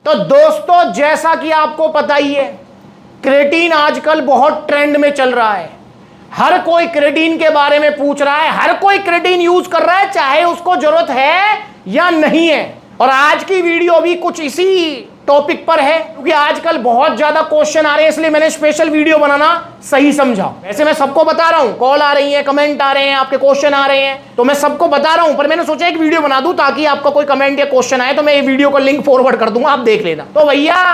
तो दोस्तों जैसा कि आपको पता ही है, क्रेटीन आजकल बहुत ट्रेंड में चल रहा है। हर कोई क्रेटीन के बारे में पूछ रहा है, हर कोई क्रेटीन यूज कर रहा है, चाहे उसको जरूरत है या नहीं है। और आज की वीडियो भी कुछ इसी टॉपिक पर है, क्योंकि आजकल बहुत ज्यादा क्वेश्चन आ रहे हैं, इसलिए मैंने स्पेशल वीडियो बनाना सही समझा। वैसे मैं सबको बता रहा हूं, कॉल आ रही है, कमेंट आ रहे हैं, आपके क्वेश्चन आ रहे हैं, तो मैं सबको बता रहा हूं, पर मैंने सोचा एक वीडियो बना दूं ताकि आपका कोई कमेंट या क्वेश्चन आए तो मैं ये वीडियो को लिंक फॉरवर्ड कर दूंगा, आप देख लेना। तो भैया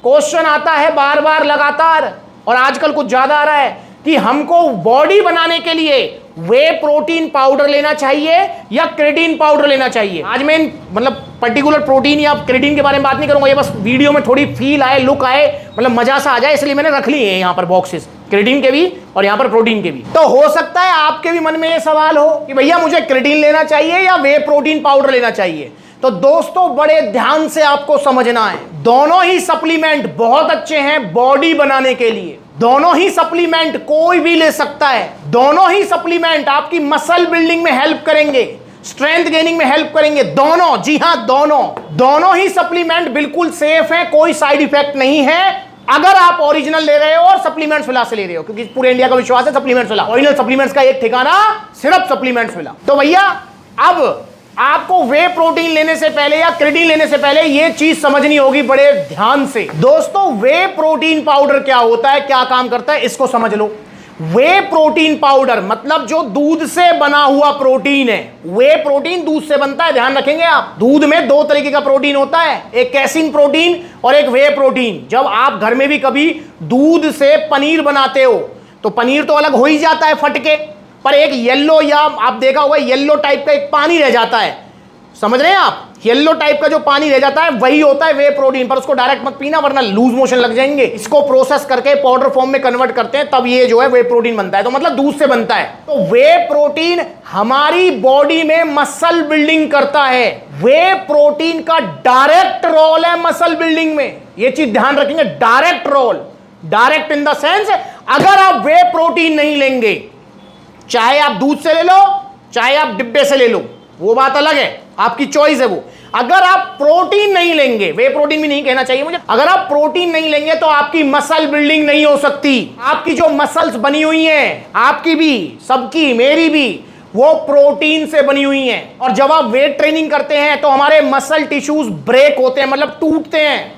क्वेश्चन आता है बार बार लगातार, और आजकल कुछ ज्यादा आ रहा है कि हमको बॉडी बनाने के लिए वे प्रोटीन पाउडर लेना चाहिए या क्रेटीन पाउडर लेना चाहिए। आज मैं मतलब पर्टिकुलर प्रोटीन या क्रेटीन के बारे में बात नहीं करूंगा, ये बस वीडियो में थोड़ी फील आए, लुक आए, मतलब मजा सा आ जाए, इसलिए मैंने रख लिए हैं यहाँ पर बॉक्सेस, क्रेटीन के भी और यहाँ पर प्रोटीन के भी। तो हो सकता है आपके भी मन में ये सवाल हो कि भैया मुझे क्रेटीन लेना चाहिए या वे प्रोटीन पाउडर लेना चाहिए। तो दोस्तों बड़े ध्यान से आपको समझना है, दोनों ही सप्लीमेंट बहुत अच्छे हैं बॉडी बनाने के लिए। दोनों ही सप्लीमेंट कोई भी ले सकता है, दोनों ही सप्लीमेंट आपकी मसल बिल्डिंग में हेल्प करेंगे, स्ट्रेंथ गेनिंग में हेल्प करेंगे, दोनों, जी हां दोनों ही सप्लीमेंट बिल्कुल सेफ है, कोई साइड इफेक्ट नहीं है अगर आप ओरिजिनल ले रहे हो और सप्लीमेंट्स विला से ले रहे हो, क्योंकि पूरे इंडिया का विश्वास है सप्लीमेंट्स विला, ओरिजिनल सप्लीमेंट्स का एक ठिकाना सिर्फ सप्लीमेंट्स विला। तो भैया अब आपको वे प्रोटीन लेने से पहले या क्रेटीन लेने से पहले यह चीज समझनी होगी बड़े ध्यान से। दोस्तों वे प्रोटीन पाउडर क्या होता है, क्या काम करता है, इसको समझ लो। वे प्रोटीन पाउडर मतलब जो दूध से बना हुआ प्रोटीन है। वे प्रोटीन दूध से बनता है, ध्यान रखेंगे आप। दूध में दो तरीके का प्रोटीन होता है, एक कैसीन प्रोटीन और एक वे प्रोटीन। जब आप घर में भी कभी दूध से पनीर बनाते हो तो पनीर तो अलग हो ही जाता है फटके, पर एक येलो, या आप देखा होगा येलो टाइप का एक पानी रह जाता है, समझ रहे हैं आप, येलो टाइप का जो पानी रह जाता है वही होता है वे प्रोटीन। पर उसको डायरेक्ट मत पीना वरना लूज मोशन लग जाएंगे। इसको प्रोसेस करके पाउडर फॉर्म में कन्वर्ट करते हैं, तब ये जो है वे प्रोटीन बनता है, तो मतलब दूध से बनता है। तो वे प्रोटीन हमारी बॉडी में मसल बिल्डिंग करता है। वे प्रोटीन का डायरेक्ट रोल है मसल बिल्डिंग में, ये चीज ध्यान रखेंगे, direct role. Direct in the sense अगर आप वे प्रोटीन नहीं लेंगे, चाहे आप दूध से ले लो चाहे आप डिब्बे से ले लो, वो बात अलग है, आपकी चॉइस है वो। अगर आप प्रोटीन नहीं लेंगे, वे प्रोटीन भी नहीं कहना चाहिए मुझे, अगर आप प्रोटीन नहीं लेंगे तो आपकी मसल बिल्डिंग नहीं हो सकती। आपकी जो मसल्स बनी हुई हैं, आपकी भी, सबकी, मेरी भी, वो प्रोटीन से बनी हुई हैं। और जब आप वेट ट्रेनिंग करते हैं तो हमारे मसल टिश्यूज ब्रेक होते हैं, मतलब टूटते हैं,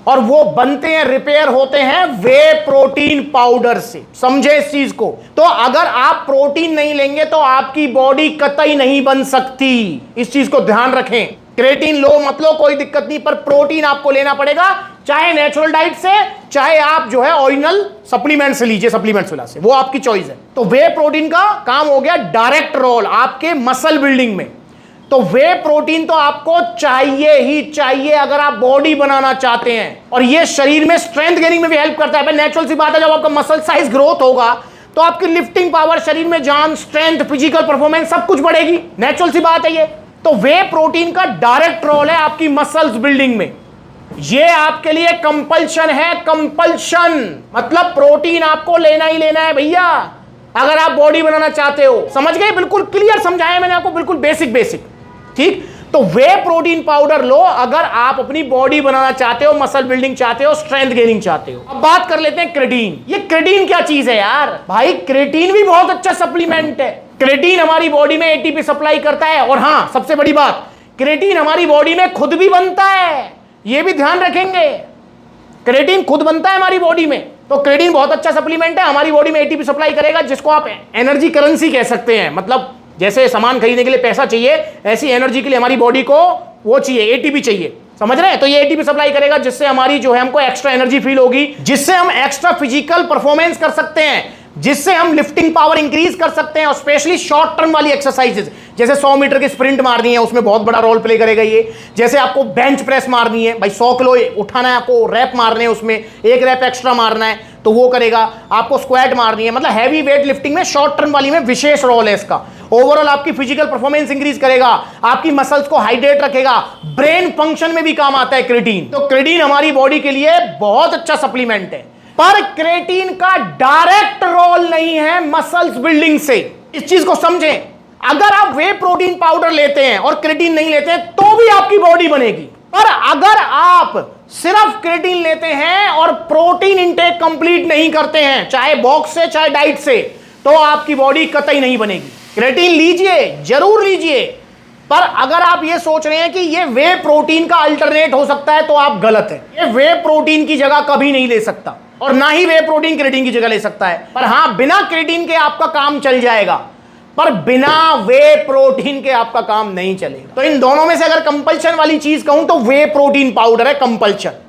और वो बनते हैं, रिपेयर होते हैं वे प्रोटीन पाउडर से। समझे इस चीज को। तो अगर आप प्रोटीन नहीं लेंगे तो आपकी बॉडी कतई नहीं बन सकती, इस चीज को ध्यान रखें। क्रेटीन लो मत लो कोई दिक्कत नहीं, पर प्रोटीन आपको लेना पड़ेगा, चाहे नेचुरल डाइट से, चाहे आप जो है ओरिजिनल सप्लीमेंट से लीजिए, सप्लीमेंट्स वाला से, वो आपकी चॉइस है। तो वे प्रोटीन का काम हो गया डायरेक्ट रोल आपके मसल बिल्डिंग में। तो वे प्रोटीन तो आपको चाहिए ही चाहिए अगर आप बॉडी बनाना चाहते हैं, और ये शरीर में स्ट्रेंथ गेनिंग में भी हेल्प करता है। नेचुरल सी बात है, जब आपका मसल साइज ग्रोथ होगा तो आपकी लिफ्टिंग पावर, शरीर में जान, स्ट्रेंथ, फिजिकल परफॉर्मेंस सब कुछ बढ़ेगी, नेचुरल सी बात है ये। तो वे प्रोटीन का डायरेक्ट रोल है आपकी मसल्स बिल्डिंग में। ये आपके लिए कंपल्शन है, कंपल्शन मतलब प्रोटीन आपको लेना ही लेना है भैया अगर आप बॉडी बनाना चाहते हो। समझ गए, बिल्कुल क्लियर समझाया मैंने आपको, बिल्कुल बेसिक, ठीक। तो वे प्रोटीन पाउडर लो अगर आप अपनी बॉडी बनाना चाहते हो, मसल बिल्डिंग चाहते हो, स्ट्रेंथ गेनिंग चाहते हो। अब बात कर लेते हैं क्रेटीन। ये क्रेटीन क्या चीज है यार? भाई क्रेटीन भी बहुत अच्छा सप्लीमेंट है। क्रेटीन हमारी बॉडी में एटीपी सप्लाई करता है, और हां सबसे बड़ी बात, क्रेटीन हमारी बॉडी में खुद भी बनता है, ये भी ध्यान रखेंगे। क्रेटीन खुद बनता है हमारी बॉडी में, तो क्रेटीन बहुत अच्छा सप्लीमेंट है, हमारी बॉडी में एटीपी सप्लाई करेगा, जिसको आप एनर्जी करेंसी कह सकते हैं। मतलब जैसे सामान खरीदने के लिए पैसा चाहिए, ऐसी एनर्जी के लिए हमारी बॉडी को वो चाहिए, एटीपी चाहिए, समझ रहे हैं? तो ये एटीपी सप्लाई करेगा, जिससे हमारी जो है हमको एक्स्ट्रा एनर्जी फील होगी, जिससे हम एक्स्ट्रा फिजिकल परफॉर्मेंस कर सकते हैं, जिससे हम लिफ्टिंग पावर इंक्रीज कर सकते हैं, और स्पेशली शॉर्ट टर्म वाली एक्सरसाइजेस, जैसे 100 मीटर की स्प्रिंट मारनी है, उसमें बहुत बड़ा रोल प्ले करेगा ये। जैसे आपको बेंच प्रेस मारनी है, भाई 100 किलो उठाना है, आपको रैप मारने हैं, उसमें एक रैप एक्स्ट्रा मारना है, तो वो करेगा। आपको स्क्वाट मारनी है, मतलब हैवी वेट लिफ्टिंग में, शॉर्ट टर्म वाली में विशेष रोल है इसका। ओवरऑल आपकी फिजिकल परफॉर्मेंस इंक्रीज करेगा, आपकी मसल्स को हाइड्रेट रखेगा, ब्रेन फंक्शन में भी काम आता है क्रेटीन। तो क्रेटीन हमारी बॉडी के लिए बहुत अच्छा सप्लीमेंट है, पर क्रेटीन का डायरेक्ट रोल नहीं है मसल्स बिल्डिंग से, इस चीज को समझें। अगर आप वे प्रोटीन पाउडर लेते हैं और क्रेटीन नहीं लेते हैं तो भी आपकी बॉडी बनेगी, पर अगर आप सिर्फ क्रेटीन लेते हैं और प्रोटीन इंटेक कंप्लीट नहीं करते हैं, चाहे बॉक्स से चाहे डाइट से, तो आपकी बॉडी कतई नहीं बनेगी। क्रेटीन लीजिए, जरूर लीजिए, पर अगर आप ये सोच रहे हैं कि ये वे प्रोटीन का अल्टरनेट हो सकता है तो आप गलत हैं। ये वे प्रोटीन की जगह कभी नहीं ले सकता और ना ही वे प्रोटीन क्रेटीन की जगह ले सकता है। पर हां, बिना क्रेटीन के आपका काम चल जाएगा, पर बिना वे प्रोटीन के आपका काम नहीं चलेगा। तो इन दोनों में से अगर कंपल्शन वाली चीज कहूं तो वे प्रोटीन पाउडर है, कंपल्शन।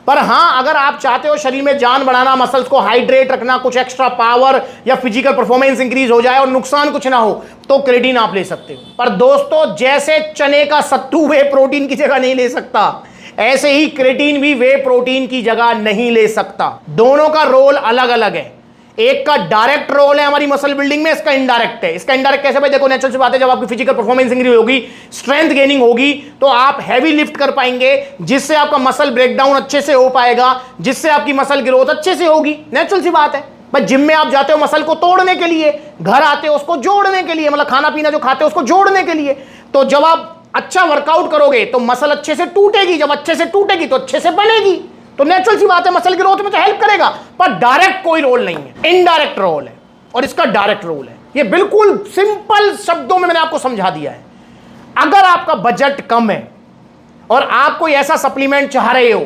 पर हां, अगर आप चाहते हो शरीर में जान बढ़ाना, मसल्स को हाइड्रेट रखना, कुछ एक्स्ट्रा पावर या फिजिकल परफॉर्मेंस इंक्रीज हो जाए और नुकसान कुछ ना हो, तो क्रेटीन आप ले सकते हो। पर दोस्तों, जैसे चने का सत्तू वे प्रोटीन की जगह नहीं ले सकता, ऐसे ही क्रेटीन भी वे प्रोटीन की जगह नहीं ले सकता। दोनों का रोल अलग अलग है। एक का डायरेक्ट रोल है हमारी मसल बिल्डिंग में, इसका इनडायरेक्ट है। इसका इनडायरेक्ट कैसे भाई? देखो, नेचुरल सी बात है, जब आपकी फिजिकल परफॉर्मेंस इंक्रीज होगी, स्ट्रेंथ गेनिंग होगी, तो आप हैवी लिफ्ट कर पाएंगे, जिससे आपका मसल ब्रेकडाउन अच्छे से हो पाएगा, जिससे आपकी मसल ग्रोथ अच्छे से होगी। नेचुरल सी बात है। भाई जिम में आप जाते हो मसल को तोड़ने के लिए, घर आते हो उसको जोड़ने के लिए, मतलब खाना पीना जो खाते हो उसको जोड़ने के लिए। तो जब आप अच्छा वर्कआउट करोगे तो मसल अच्छे से टूटेगी, जब अच्छे से टूटेगी तो अच्छे से बनेगी। तो नेचुरल सी बात है, मसल ग्रोथ में तो हेल्प करेगा, पर डायरेक्ट कोई रोल नहीं है, इनडायरेक्ट रोल है, और इसका डायरेक्ट रोल है। ये बिल्कुल सिंपल शब्दों में मैंने आपको समझा दिया है। अगर आपका बजट कम है और आप कोई ऐसा सप्लीमेंट चाह रहे हो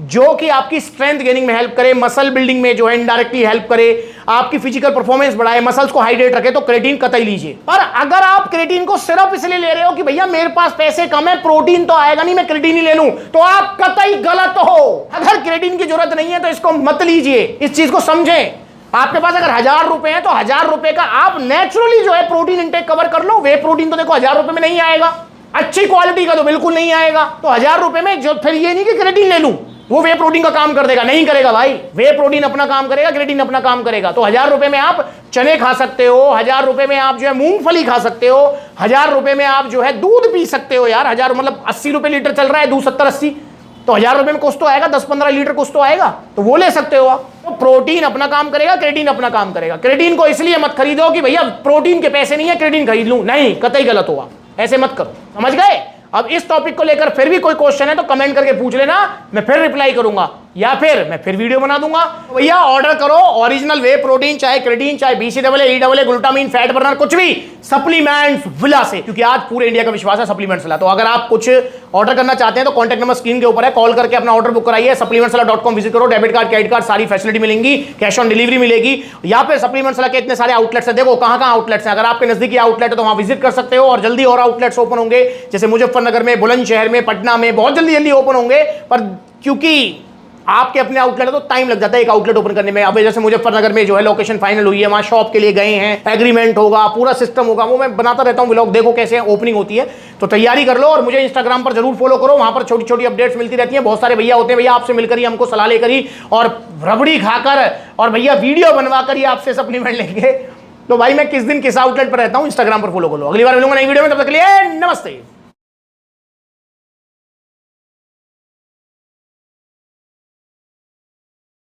जो कि आपकी स्ट्रेंथ गेनिंग में हेल्प करे, मसल बिल्डिंग में जो है इनडायरेक्टली हेल्प करे, आपकी फिजिकल परफॉर्मेंस बढ़ाए, मसल्स को हाइड्रेट रखे, तो क्रेटीन कतई लीजिए। पर अगर आप क्रेटीन को सिर्फ इसलिए ले रहे हो कि भैया मेरे पास पैसे कम है, प्रोटीन तो आएगा नहीं, मैं क्रेटीन ही ले लूं, तो आप कतई गलत हो। अगर क्रेटीन की जरूरत नहीं है तो इसको मत लीजिए। इस चीज को समझें। आपके पास अगर 1000 रुपए है तो 1000 रुपए का आप नेचुरली जो है प्रोटीन इंटेक कवर कर लो। वे प्रोटीन तो देखो 1000 रुपए में नहीं आएगा, अच्छी क्वालिटी का तो बिल्कुल नहीं आएगा। तो 1000 रुपए में जो, फिर ये नहीं कि क्रेटीन ले लूं, वो वे प्रोटीन का काम कर देगा, नहीं करेगा भाई। वे प्रोटीन अपना काम करेगा, क्रेटीन अपना काम करेगा। तो 1000 रुपए में आप चने खा सकते हो, 1000 रुपए में आप जो है मूंगफली खा सकते हो, 1000 रुपए में आप जो है दूध पी सकते हो। यार 1000 मतलब 80 रुपए लीटर चल रहा है दूध, 70-80, तो 1000 रुपए में कुछ तो आएगा, 10-15 लीटर कुछ तो आएगा, तो वो ले सकते हो आप। तो प्रोटीन अपना काम करेगा, क्रेटीन अपना काम करेगा। क्रेटीन को इसलिए मत खरीदो कि भैया प्रोटीन के पैसे नहीं है क्रेटीन खरीद लूं, नहीं, कतई गलत हो आप, ऐसे मत करो। समझ गए? अब इस टॉपिक को लेकर फिर भी कोई क्वेश्चन है तो कमेंट करके पूछ लेना, मैं फिर रिप्लाई करूंगा, या फिर मैं फिर वीडियो बना दूंगा। भैया ऑर्डर करो ओरिजिनल वे प्रोटीन, चाहे क्रेटीन, चाहे BCAA, EAA, glutamine, fat burner, कुछ भी सप्लीमेंट्स विला से, क्योंकि आज पूरे इंडिया का विश्वास है सप्लीमेंट्स विला। तो अगर आप कुछ ऑर्डर करना चाहते हैं तो कॉन्टैक्ट नंबर स्क्रीन के ऊपर है, कॉल करके अपना ऑर्डर बुक कराइए। supplementswala.com विजिट करो, डेबिट कार्ड, क्रेडिट कार्ड, सारी फैसिलिटी मिलेंगी, कैश ऑन डिलीवरी मिलेगी। या फिर सप्लीमेंट्स विला के इतने सारे आउटलेट्स है, देखो कहां कहां आउटलेट्स है। अगर आपके नजदीकी आउटलेट है तो वहां विजिट कर सकते हो, और जल्दी और आउटलेट्स ओपन होंगे, जैसे मुजफ्फरनगर में, बुलंदशहर में, पटना में, बहुत जल्दी जल्दी ओपन होंगे। पर क्योंकि आपके अपने आउटलेट है तो टाइम लग जाता है एक आउटलेट ओपन करने में। अब जैसे मुजफ्फरनगर में जो है लोकेशन फाइनल हुई है, वहां शॉप के लिए गए हैं, एग्रीमेंट होगा, पूरा सिस्टम होगा, वो मैं बनाता रहता हूं व्लॉग, देखो कैसे ओपनिंग होती है। तो तैयारी कर लो, और मुझे इंस्टाग्राम पर जरूर फॉलो करो, वहां पर छोटी छोटी अपडेट्स मिलती रहती हैं। बहुत सारे भैया होते हैं, भैया आपसे मिलकर ही, हमको सलाह लेकर ही और रबड़ी खाकर और भैया वीडियो बनवाकर ही आपसे सप्लीमेंट लेंगे। तो भाई मैं किस दिन किस आउटलेट पर रहता हूं, इंस्टाग्राम पर फॉलो करो। अगली बार मिलूंगा नई वीडियो में, तब तक के लिए नमस्ते।